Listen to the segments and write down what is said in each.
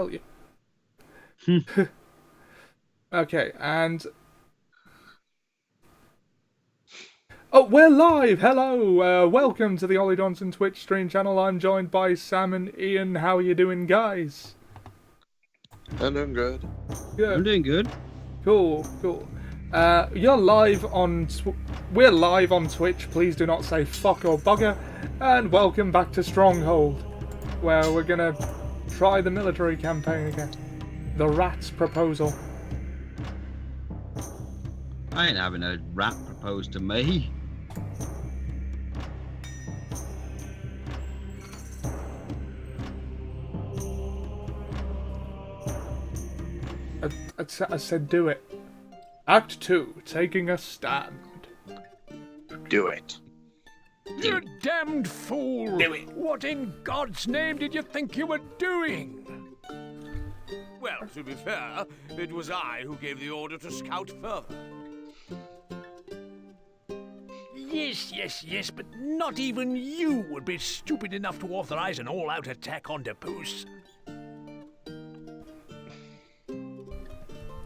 Tell you. Okay, and we're live. Hello, welcome to the Ollie Johnson Twitch stream channel. I'm joined by Sam and Ian. How are you doing, guys? I'm doing good. Good. I'm doing good. Cool. You're live on. We're live on Twitch. Please do not say fuck or bugger. And welcome back to Stronghold, where we're gonna try the military campaign again. The Rat's proposal. I ain't having a rat propose to me. I said do it. Act 2, taking a stand. Do it. You damned fool! Do it. What in God's name did you think you were doing? Well, to be fair, it was I who gave the order to scout further. Yes, but not even you would be stupid enough to authorize an all-out attack on Depoos.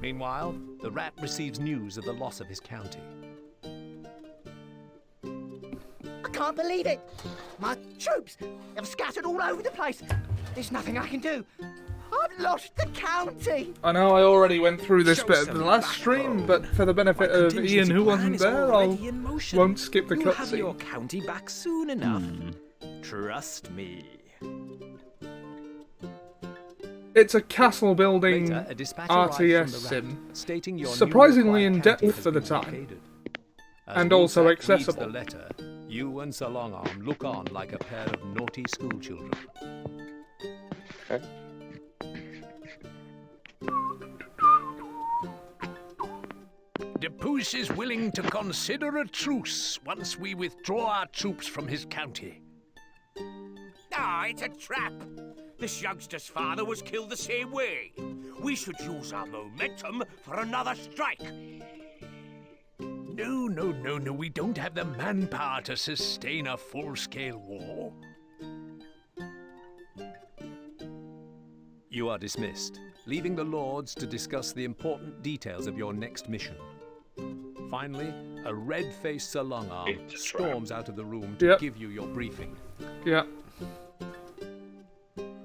Meanwhile, the rat receives news of the loss of his county. I can't believe it! My troops have scattered all over the place. There's nothing I can do. I've lost the county. I know I already went through this bit of the last stream, but for the benefit of Ian, who wasn't there, I won't skip the You'll have your cutscene. county back soon enough. Trust me. It's a castle building Later, a dispatch arrives from RTS the sim, rat, stating your surprisingly newly in acquired county depth has for the been time, located. As and also Wolfsack reads accessible. the letter, you and Sir Longarm look on like a pair of naughty schoolchildren. Okay. Depoos is willing to consider a truce once we withdraw our troops from his county. Ah, it's a trap! This youngster's father was killed the same way. We should use our momentum for another strike. No, we don't have the manpower to sustain a full-scale war. You are dismissed, leaving the Lords to discuss the important details of your next mission. Finally, a red-faced Sir Longarm It's a storms out of the room to Yep. give you your briefing. Yeah.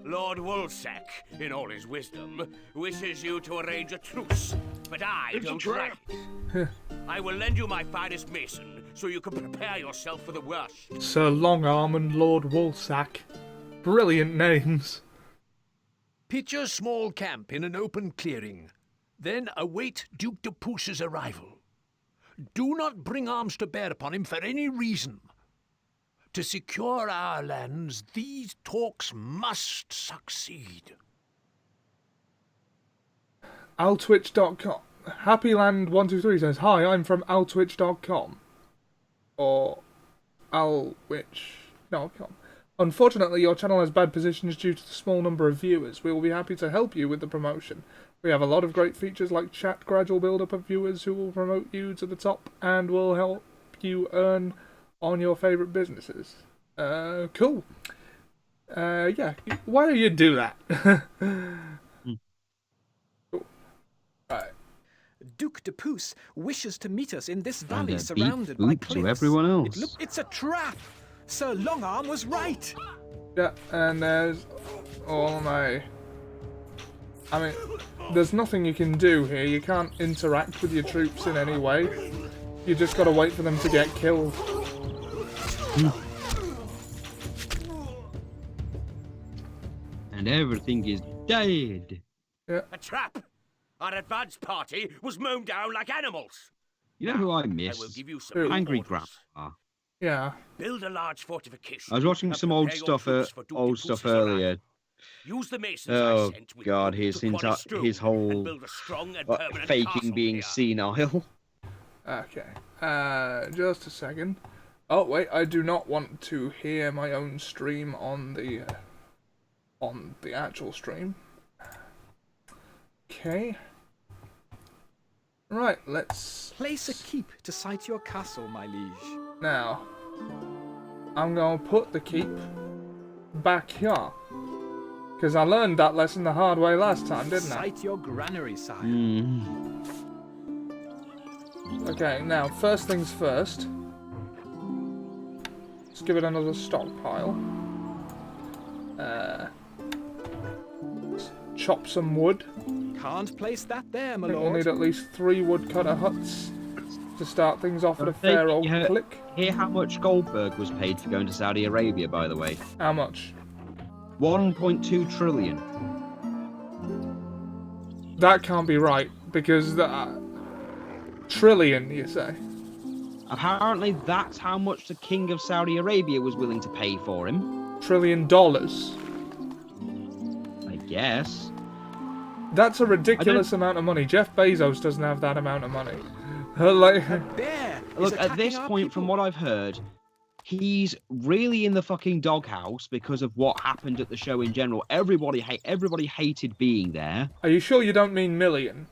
Lord Wolfsack, in all his wisdom, wishes you to arrange a truce, but I don't like it. I will lend you my finest mason, so you can prepare yourself for the worst. Sir Longarm and Lord Wolfsack. Brilliant names. Pitch a small camp in an open clearing. Then await Duke Depoos's arrival. Do not bring arms to bear upon him for any reason. To secure our lands, these talks must succeed. Altwitch.com. Happyland123 says, "Hi, I'm from altwitch.com." Or altwitch.com. "Unfortunately, your channel has bad positions due to the small number of viewers. We will be happy to help you with the promotion. We have a lot of great features like chat, gradual build-up of viewers who will promote you to the top and will help you earn on your favourite businesses." Cool. Yeah, why don't you do that? Cool. Right. Duke Depoos wishes to meet us in this And valley a surrounded beat by boot to cliffs. everyone else. It's a trap! Sir Longarm was right! Yeah, and there's... Oh my... I mean, there's nothing you can do here. You can't interact with your troops in any way. You just gotta wait for them to get killed. And everything is dead. A trap! Our advance party was mown down like animals. You know who I I miss? will give you some Who? new Angry orders. Grandpa. Yeah. Build a large fortification. I was watching and some old prepare your stuff, troops for Duke Depoos's earlier. arrival. Use the masons I Oh sent with God, you his to quad a stone his and whole build a strong and permanent faking castle being here. senile. Okay. Just a second. Oh, wait, I do not want to hear my own stream on the actual stream. Okay. Right, let's... Place a keep to site your castle, my liege. Now, I'm gonna put the keep back here. Because I learned that lesson the hard way last time, didn't I? Cite your granary, sire. Okay, now, first things first. Let's give it another stockpile. Let's chop some wood. Can't place that there, my I think we'll lord. need at least 3 woodcutter huts to start things off at a Don't fair think old you heard- click. Hear how much Goldberg was paid for going to Saudi Arabia, by the way? How much? 1.2 trillion. That can't be right, because that... trillion, you say? Apparently, that's how much the King of Saudi Arabia was willing to pay for him. $1 trillion. I guess. That's a ridiculous amount of money. Jeff Bezos doesn't have that amount of money. Like, Bear is Look, at attacking this our point, from people. what I've heard, he's really in the fucking doghouse because of what happened at the show in general. Everybody hated being there. are you sure you don't mean million?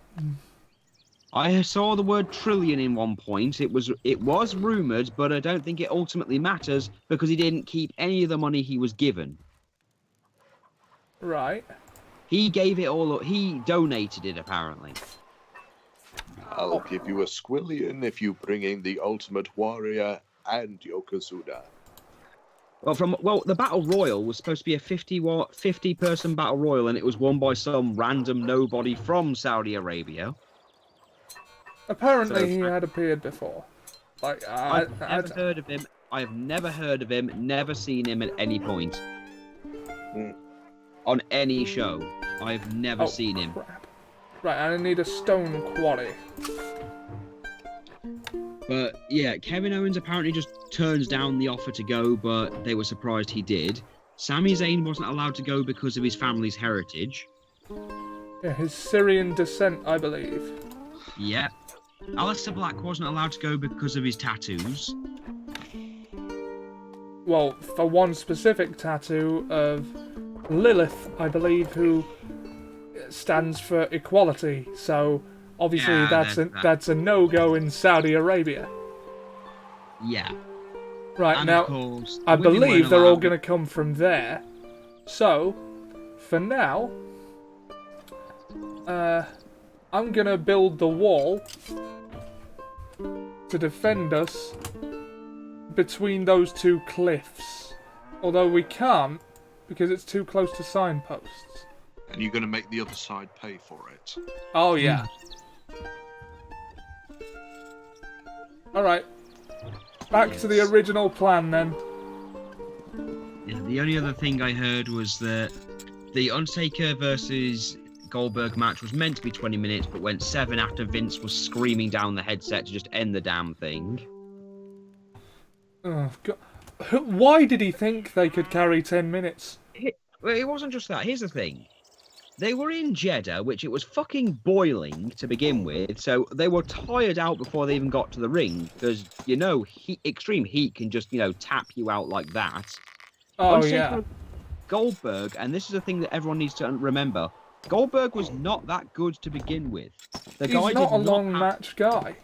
I saw the word trillion in one point. It was rumoured, but I don't think it ultimately matters because he didn't keep any of the money he was given. Right. He gave it all up. He donated it, apparently. I'll give you a squillion if you bring in the Ultimate Warrior and Yokozuna. Well, the Battle Royal was supposed to be a 50-person Battle Royal, and it was won by some random nobody from Saudi Arabia. Apparently So- he had appeared before. Like, I've never heard of him. I've never heard of him, never seen him at any point. On any show. I've never seen him. Crap. Right, I need a stone quarry. But yeah, Kevin Owens apparently just turns down the offer to go, but they were surprised he did. Sami Zayn wasn't allowed to go because of his family's heritage. Yeah, his Syrian descent, I believe. Yep. Aleister Black wasn't allowed to go because of his tattoos. Well, for one specific tattoo of Lilith, I believe, who stands for equality. So obviously Yeah, that's a no-go in Saudi Arabia. Yeah. Right, And now of course, I women believe weren't they're all allowed- going to come from there. So, for now, I'm going to build the wall to defend us between those two cliffs. Although we can't, because it's too close to signposts. And you're going to make the other side pay for it. Oh, yeah. Alright. Back to the original plan, then. Yeah, the only other thing I heard was that the Undertaker versus Goldberg match was meant to be 20 minutes, but went 7 after Vince was screaming down the headset to just end the damn thing. Oh, God. Why did he think they could carry 10 minutes? Well, it wasn't just that. Here's the thing. They were in Jeddah, which it was fucking boiling to begin with, so they were tired out before they even got to the ring, because, extreme heat can just, tap you out like that. Oh, Undertaker, yeah. Goldberg, and this is the thing that everyone needs to remember, Goldberg was not that good to begin with. He's not a long match guy.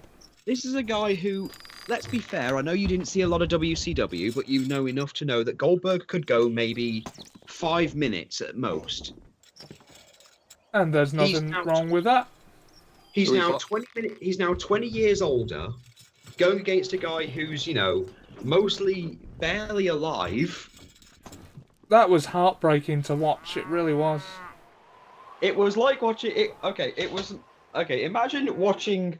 This is a guy who, let's be fair, I know you didn't see a lot of WCW, but you know enough to know that Goldberg could go maybe 5 minutes at most. And there's nothing wrong with that. He's So now he's 20 minutes. He's now 20 years older, going against a guy who's mostly barely alive. That was heartbreaking to watch. It really was. It was like watching it. Okay, it was okay. Imagine watching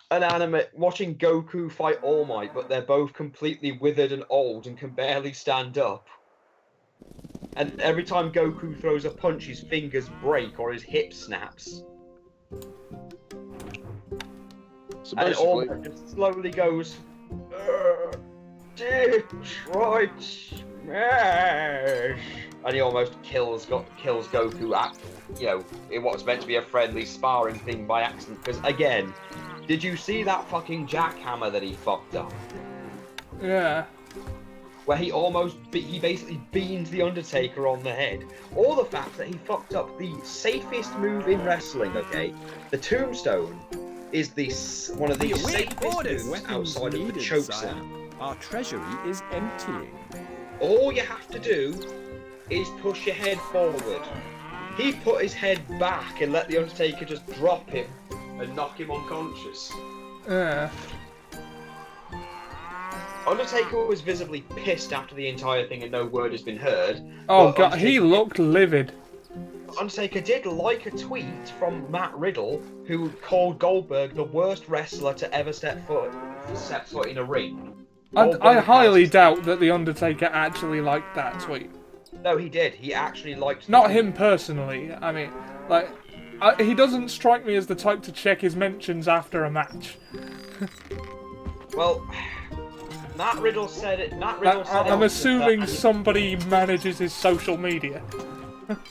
watching Goku fight All Might, but they're both completely withered and old and can barely stand up. And every time Goku throws a punch, his fingers break or his hip snaps. So And All basically, Might just slowly goes, Detroit Smash! And he almost kills Goku at, in what's meant to be a friendly sparring thing by accident. Because again, did you see that fucking jackhammer that he fucked up? Yeah. Where he basically beamed the Undertaker on the head. Or the fact that he fucked up the safest move in wrestling, okay? The Tombstone is one of the safest moves outside of the choke slam. Our treasury is emptying. All you have to do is push your head forward. He put his head back and let the Undertaker just drop him and knock him unconscious. Yeah. Undertaker was visibly pissed after the entire thing and no word has been heard. Oh god, he looked livid. Undertaker did like a tweet from Matt Riddle, who called Goldberg the worst wrestler to ever step foot in a ring. I highly doubt that the Undertaker actually liked that tweet. No, he did. He actually liked the Not tweet. him personally. I mean, like, he doesn't strike me as the type to check his mentions after a match. Well, Matt Riddle said it. I'm assuming somebody manages his social media.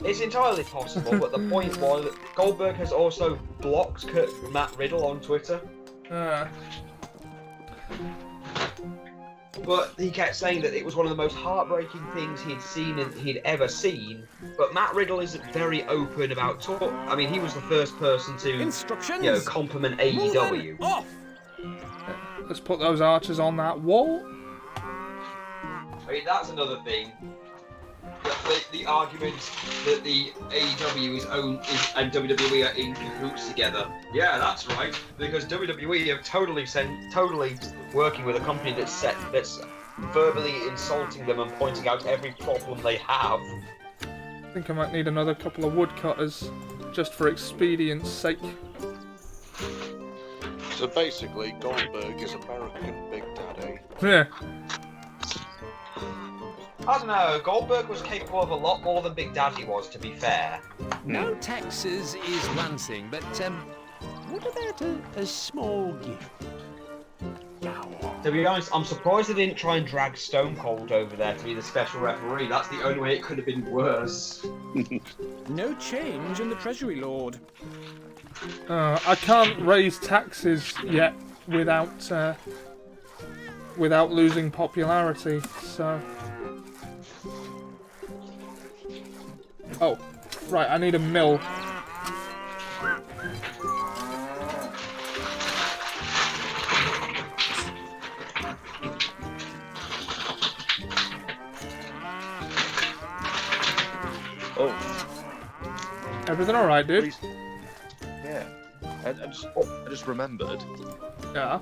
It's entirely possible, but the point was that Goldberg has also blocked Matt Riddle on Twitter. But he kept saying that it was one of the most heartbreaking things he'd ever seen. But Matt Riddle isn't very open about talk. I mean, he was the first person to, compliment AEW. Off! Let's put those archers on that wall. I mean, that's another thing. The argument that the AEW and WWE are in cahoots together. Yeah, that's right. Because WWE are totally working with a company that's verbally insulting them and pointing out every problem they have. I think I might need another couple of woodcutters, just for expedience sake. So basically, Goldberg is American Big Daddy. Yeah. I don't know, Goldberg was capable of a lot more than Big Daddy was, to be fair. No taxes is one thing, but what about a small gift? To be honest, I'm surprised they didn't try and drag Stone Cold over there to be the special referee. That's the only way it could have been worse. No change in the Treasury Lord. I can't raise taxes yet without losing popularity, so... Oh, right, I need a mill. Oh. Everything alright, dude? Yeah. I just remembered. Yeah.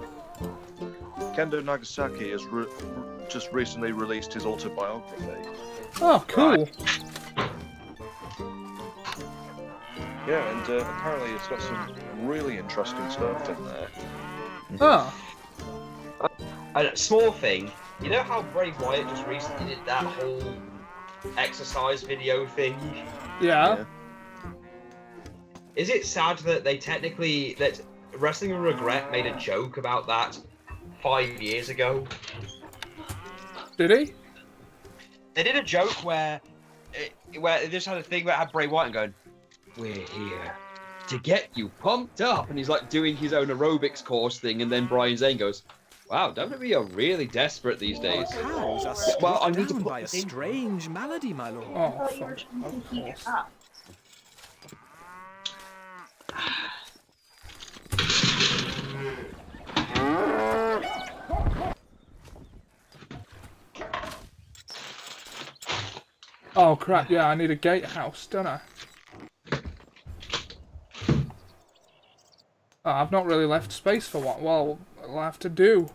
Kendo Nagasaki has just recently released his autobiography. Oh, cool. Right. Yeah, and apparently it's got some really interesting stuff in there. Oh. A small thing, you know how Bray Wyatt just recently did that whole exercise video thing? Yeah. Is it sad that that Wrestling with Regret made a joke about that 5 years ago? Did he? They did a joke where they just had a thing where it had Bray Wyatt going, "We're here to get you pumped up," and he's like doing his own aerobics course thing, and then Brian Zane goes, "Wow, WWE are really desperate these days." Cows are Well, I struck need to down put by a this in. strange malady, my lord. Oh, fuck. Of course. Oh crap, yeah, I need a gatehouse, don't I? Oh, I've not really left space for what I'll have to do.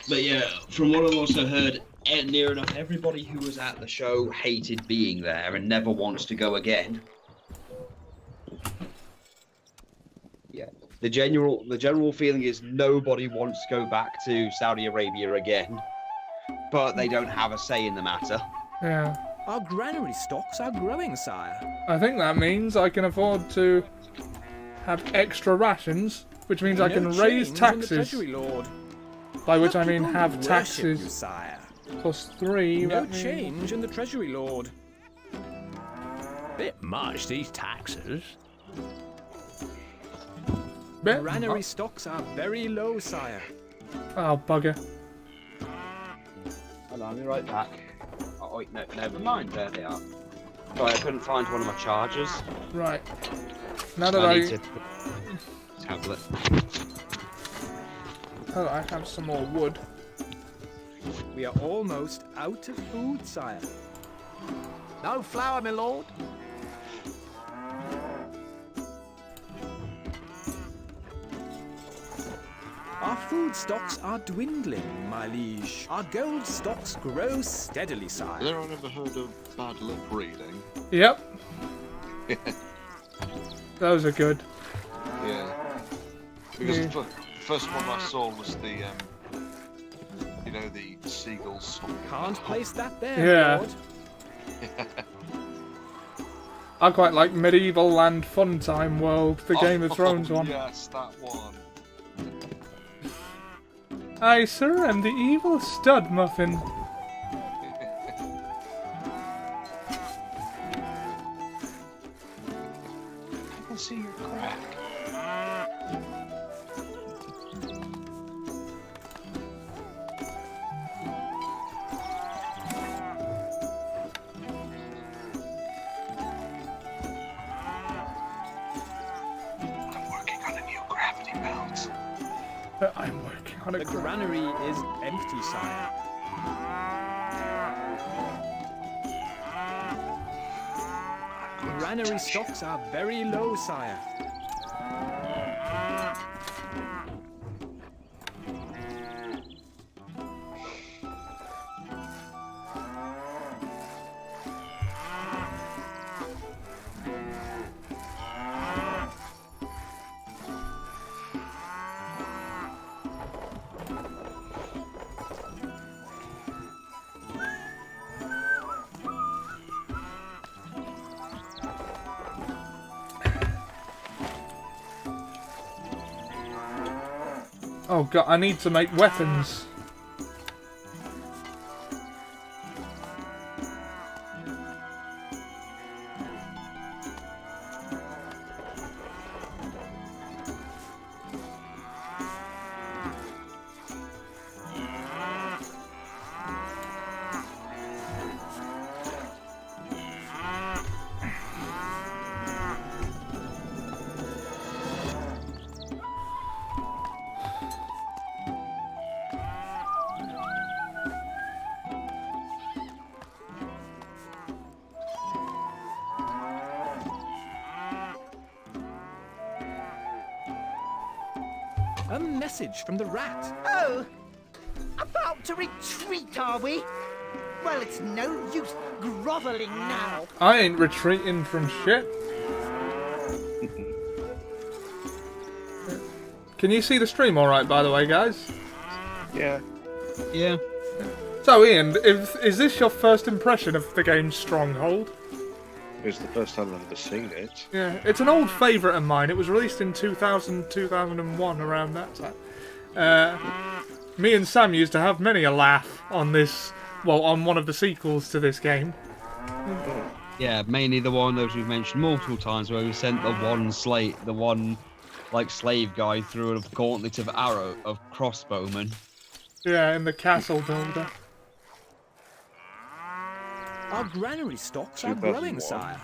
But yeah, from what I've also heard, near enough everybody who was at the show hated being there and never wants to go again. Yeah, the general feeling is nobody wants to go back to Saudi Arabia again, but they don't have a say in the matter. Yeah. Our granary stocks are growing, sire. I think that means I can afford to have extra rations, which means I can raise change in the taxes. Treasury Lord. By which I Our mean people have worship taxes you, sire. plus 3. No that means- change in the Treasury Lord. Bit much, these taxes. Bit Granary much. stocks are very low, sire. Oh, bugger. Hold on, I'll be right back. Oh, wait, no, never mind. There they are. Sorry, I couldn't find one of my chargers. Right. Now that I need to tablet. now that I have some more wood. We are almost out of food, sire. No flour, my lord. Our food stocks are dwindling, my liege. Our gold stocks grow steadily, sire. Has anyone ever heard of bad lip reading? Yep. Those are good. Yeah. Because Yeah. the first one I saw was the, you know, the seagulls. Can't place that there, Yeah. lord. I quite like Medieval and Fun Time World, the Game of Thrones one. Yes, that one. I, sir, am the evil stud muffin. I can see your crack. I'm working on a new gravity belt. I'm working on a The granary is empty, sire. Granary stocks are very low, sire. Oh god, I need to make weapons. A message from the rat. Oh, about to retreat, are we? Well, it's no use grovelling now. I ain't retreating from shit. Can you see the stream alright, by the way, guys? Yeah. Yeah. So, Ian, is this your first impression of the game Stronghold? It's the first time I've ever seen it. Yeah, it's an old favourite of mine. It was released in 2000, 2001, around that time. Me and Sam used to have many a laugh on this, well, on one of the sequels to this game. Yeah, mainly the one that we've mentioned multiple times where we sent the one slave guy through a gauntlet of crossbowmen. Yeah, in the castle builder. Our granary stocks are growing, 2001. sire.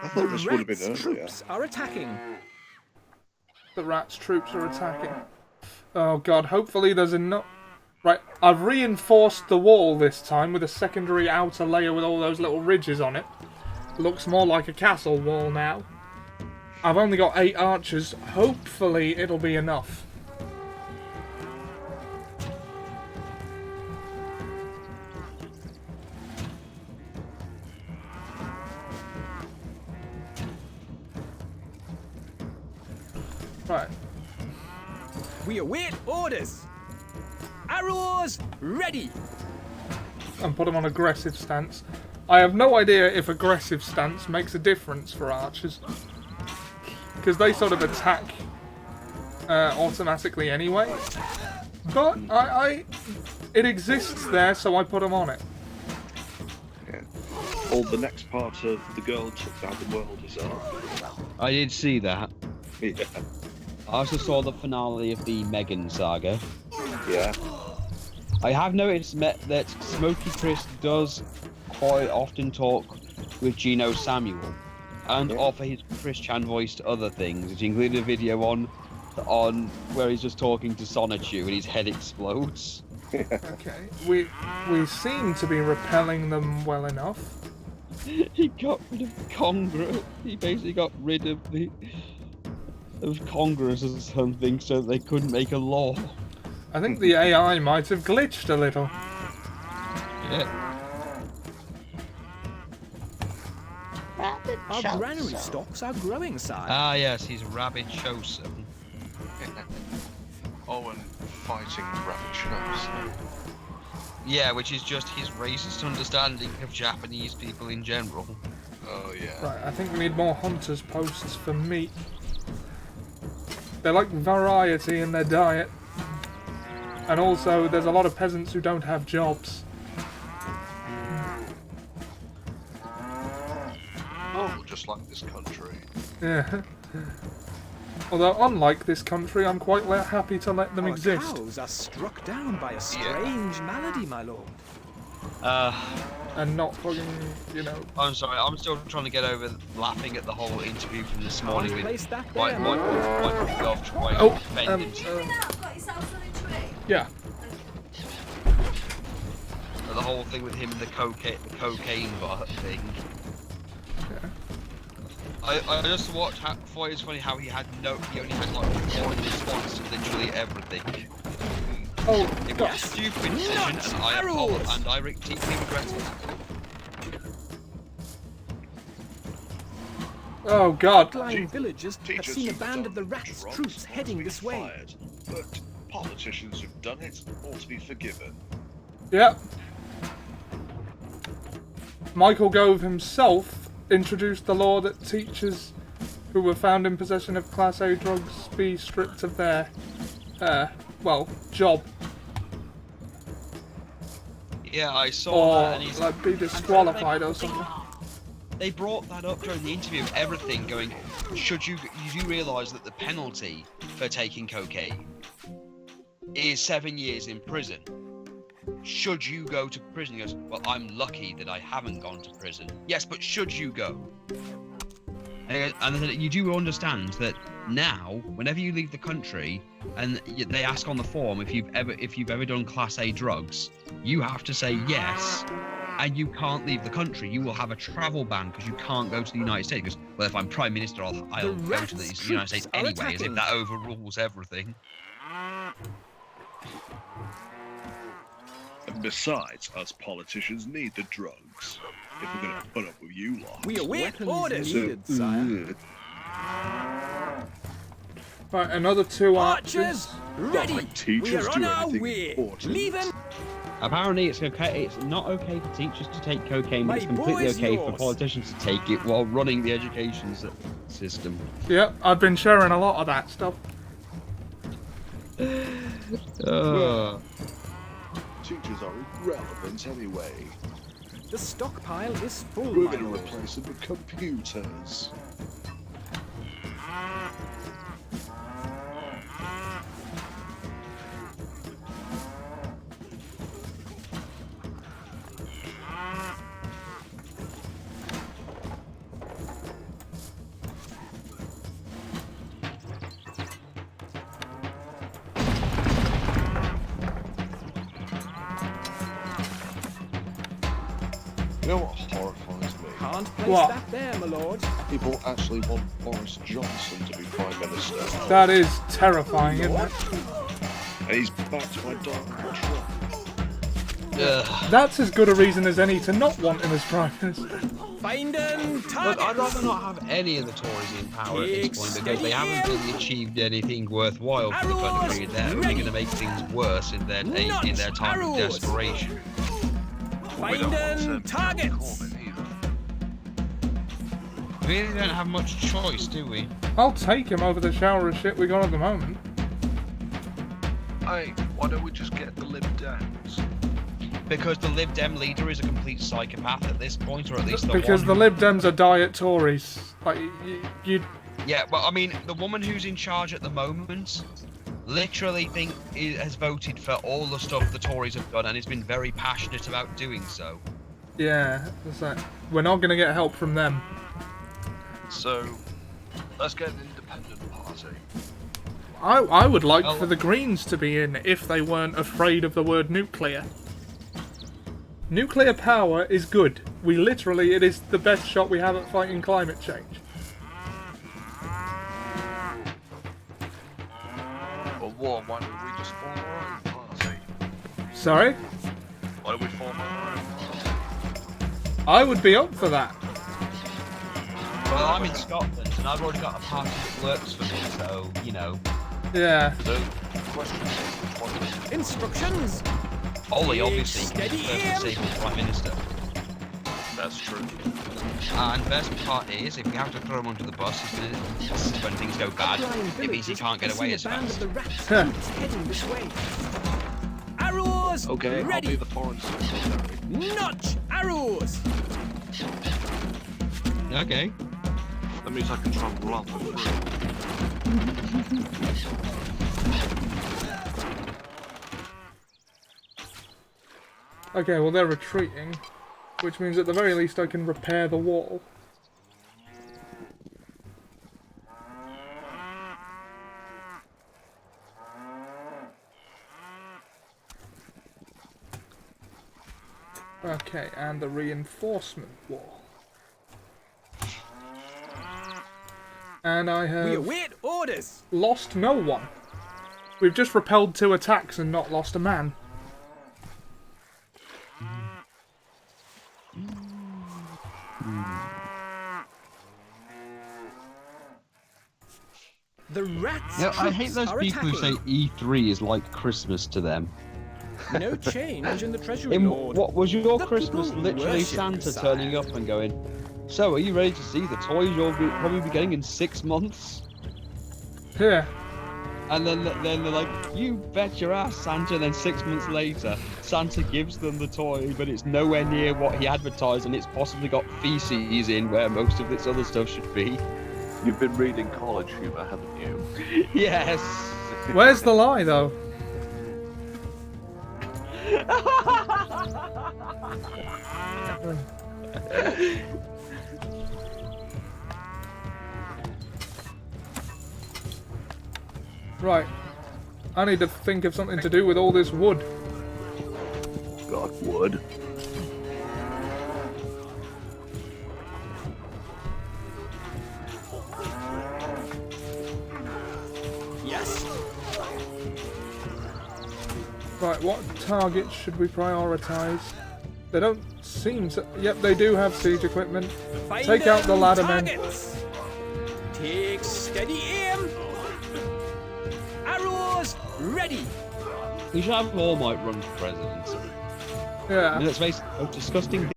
I thought this would have been Rat's earlier. troops are attacking. The rat's troops are attacking. Oh god, hopefully there's enough... Right, I've reinforced the wall this time with a secondary outer layer with all those little ridges on it. Looks more like a castle wall now. I've only got 8 archers. Hopefully it'll be enough. Right. We await orders. Arrows ready. And put them on aggressive stance. I have no idea if aggressive stance makes a difference for archers. Because they sort of attack automatically anyway. But it exists there, so I put them on it. Yeah. All the next part of the girl took down the world is up. I did see that. Yeah. I also saw the finale of the Megan saga. Yeah. I have noticed that Smoky Chris does quite often talk with Gino Samuel and offer his Chris Chan voice to other things, which included a video on where he's just talking to Sonichu and his head explodes. Okay, we seem to be repelling them well enough. He got rid of Congress. He basically got rid of Congress or something, so they couldn't make a law. I think the AI might have glitched a little. Yeah. Our granary stocks are growing, sire. Ah, yes, he's Rabbit Chosen. Oh, and fighting rabbit shows. Yeah, which is just his racist understanding of Japanese people in general. Oh, yeah. Right, I think we need more hunters posts for meat. They like variety in their diet. And also, there's a lot of peasants who don't have jobs. Oh, just like this country. Yeah. Although, unlike this country, I'm quite happy to let them Our exist. cows are struck down by a strange malady, my lord. And not fucking, you know... I'm sorry, I'm still trying to get over laughing at the whole interview from this morning with Place that Michael there. Goff trying Oh, to defend himself. yeah. The whole thing with him and the cocaine bar thing. Yeah. I just watched thought it was funny how he only had like one response to literally everything. Oh, It was gosh. a stupid decision, and I apologize, and I deeply regret it. Oh, God. Outlying villagers have Teachers seen a who've band of the done Rat's drugs troops ought heading to be this way. fired, but politicians who've done it ought to be forgiven. Yep. Michael Gove himself introduced the law that teachers who were found in possession of Class A drugs be stripped of their, job. Yeah, I saw that, and Or, he's like, be disqualified or something. They brought that up during the interview, everything going, you do realise that the penalty for taking cocaine is 7 years in prison. Should you go to prison? He goes, well, I'm lucky that I haven't gone to prison. Yes, but should you go? And you do understand that now, whenever you leave the country, and they ask on the form if you've ever done Class A drugs, you have to say yes, and you can't leave the country. You will have a travel ban because you can't go to the United States. Because, well, if I'm Prime Minister, I'll go to the United States anyway, as if that overrules everything. And besides, us politicians need the drugs. If we're going to put up with you lot. We await Weapons orders. needed, sire. Right, another 2 Archers, archers. ready. Like teachers We are on do our anything way. important. Leaving. Apparently, it's okay. It's not okay for teachers to take cocaine, but it's My completely boy's okay for yours. politicians to take it while running the education system. Yep, I've been sharing a lot of that stuff. Teachers are irrelevant anyway. The stockpile is full, We're my going to lord. replace them with computers. You know what horrifies me? Can't place What? that there, my lord. People actually want Boris Johnson to be Prime Minister. That is terrifying, isn't it? And he's backed by Donald Trump. That's as good a reason as any to not want him as Prime Minister. Finding But target. I'd rather not have any of the Tories in power at this point because they haven't really achieved anything worthwhile for the country. They're only going to make things worse in their time of desperation. Finding targets. We really don't have much choice, do we? I'll take him over the shower of shit we got at the moment. Hey, why don't we just get the Lib Dems? Because the Lib Dem leader is a complete psychopath at this point, or at least Because the Lib Dems are diet Tories. Like, you Yeah, well, I mean, the woman who's in charge at the moment literally has voted for all the stuff the Tories have done and has been very passionate about doing so. Yeah, it's like, we're not going to get help from them. So, let's get an independent party. I would like for the Greens to be in if they weren't afraid of the word nuclear. Nuclear power is good. It is the best shot we have at fighting climate change. Well, why don't we just form our own party? Sorry? Why don't we form our own party? I would be up for that. Well, I'm in Scotland, and I've already got a party that works for me, so, you know. Yeah. The question is, which one is it? Instructions. Ollie, obviously, Steady is the aim. disabled Prime Minister. That's true. And the best part is, if we have to throw him under the bus, is when things go bad, it means he can't get away as fast. Heading this way. Arrows. Okay, ready. I'll be the foreign secretary. Notch arrows. Okay. That means I can travel up and through. Okay, well they're retreating, which means at the very least I can repair the wall. Okay, and the reinforcement wall. And I have... We await orders. Lost no one. We've just repelled 2 attacks and not lost a man. The rats. Yeah, I hate those are people who say attacking. E3 is like Christmas to them. No change in the treasury, Lord. What was your The Christmas? people Literally worship Santa you, turning sire. up and going, "So, are you ready to see the toys you'll probably be getting in 6 months?" Yeah. And then they're like, "You bet your ass, Santa." And then 6 months later, Santa gives them the toy, but it's nowhere near what he advertised, and it's possibly got feces in where most of its other stuff should be. You've been reading college humor, haven't you? Yes. Where's the lie, though? Right. I need to think of something to do with all this wood. Got wood. Yes. Right, what targets should we prioritise? They don't seem to... Yep, they do have siege equipment. Find Take out the them ladder men. targets. Take steady aim. Arrows ready. We should have All Might run for president. Yeah. And let's face it, the most disgusting